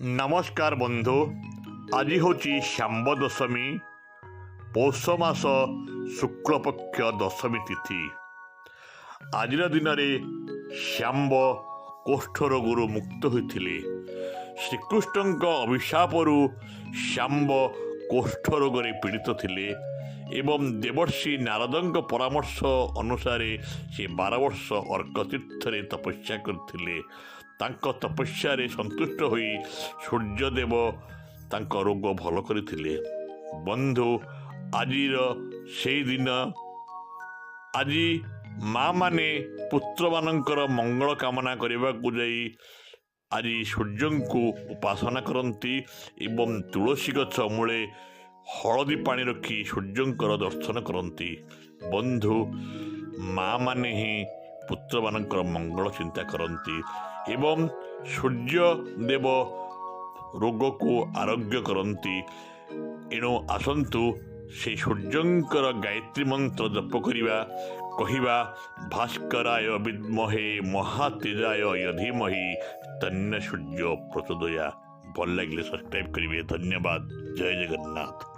नमस्कार बंधु। आज हूँ शाम्ब दशमी पौष मास शुक्लपक्ष दशमी तिथि। आज दिन में शाम्ब कोष्ठ रोगु मुक्त होते। श्रीकृष्ण अभिशापरू शाम्ब कोष्ठ रोग पीड़ित थिले एवं देवर्षि नारद परामर्श अनुसार से 12 वर्ष अर्कतीर्थ तपस्या करथिले। तांको तपस्या संतुष्ट होई सूर्यदेव तांको रोग भल करथिले। बंधु आजिर से दिन आज माँ माने पुत्र मानकर मंगल कामना करने को जाई आज सूर्य को उपासना करती एवं तुलसी गछ मूले हलदी पानी रखी सूर्यंकर दर्शन करती। बंधु माँ माने ही पुत्र मानकर मंगल चिंता करती एवं सूर्य देव रोग को आरोग्य करती। एणु आसंतु से सूर्यंकर गायत्री मंत्र जप करिबा कहिबा भास्कराय विद्महे महातेजाय धीमहि तन्न सूर्य प्रचोदया। भल लगे सब्सक्राइब करेंगे। धन्यवाद। जय जगन्नाथ।